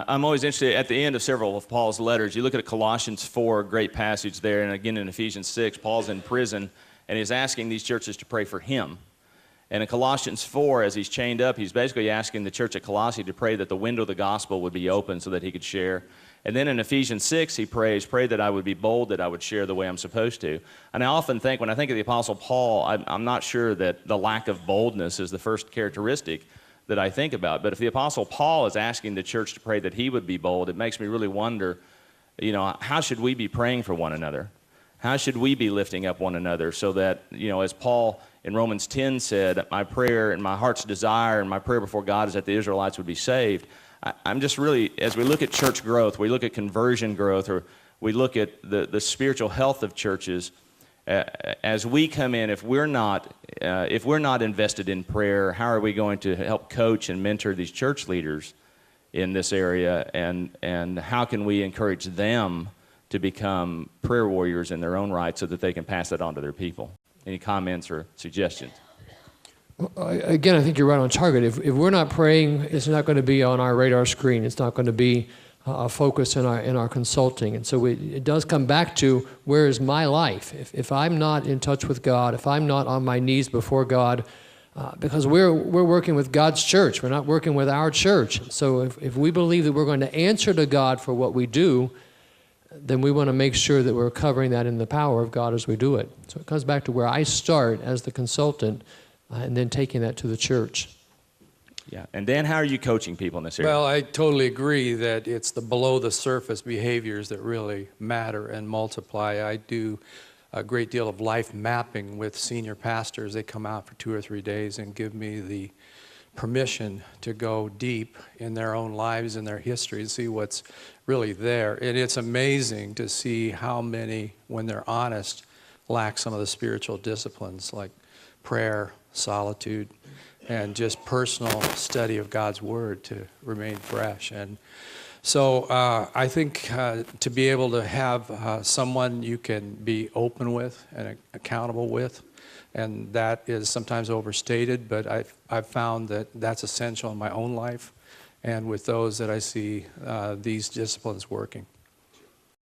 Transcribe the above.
I'm always interested, at the end of several of Paul's letters, you look at Colossians 4, a great passage there, and again in Ephesians 6, Paul's in prison, and he's asking these churches to pray for him. And in Colossians 4, as he's chained up, he's basically asking the church at Colossae to pray that the window of the gospel would be open so that he could share. And then in Ephesians 6, he prays, pray that I would be bold, that I would share the way I'm supposed to. And I often think, when I think of the Apostle Paul, I'm not sure that the lack of boldness is the first characteristic that I think about. But if the Apostle Paul is asking the church to pray that he would be bold, it makes me really wonder, you know, how should we be praying for one another? How should we be lifting up one another so that, you know, as Paul in Romans 10 said, my prayer and my heart's desire and my prayer before God is that the Israelites would be saved. I'm just really, as we look at church growth, we look at conversion growth, or we look at the spiritual health of churches, as we come in, if we're not invested in prayer, how are we going to help coach and mentor these church leaders in this area, and how can we encourage them to become prayer warriors in their own right so that they can pass that on to their people? Any comments or suggestions? Again, I think you're right on target. If we're not praying, it's not going to be on our radar screen. It's not going to be a focus in our consulting. And so it does come back to, where is my life? If I'm not in touch with God, if I'm not on my knees before God, because we're working with God's church, we're not working with our church. So if we believe that we're going to answer to God for what we do, then we want to make sure that we're covering that in the power of God as we do it. So it comes back to where I start as the consultant, and then taking that to the church. Yeah, and Dan, how are you coaching people in this area? Well, I totally agree that it's the below-the-surface behaviors that really matter and multiply. I do a great deal of life mapping with senior pastors. They come out for 2 or 3 days and give me the permission to go deep in their own lives and their history and see what's really there. And it's amazing to see how many, when they're honest, lack some of the spiritual disciplines like prayer, solitude, and just personal study of God's Word to remain fresh. And so I think to be able to have someone you can be open with and accountable with, and that is sometimes overstated, but I've found that that's essential in my own life and with those that I see these disciplines working.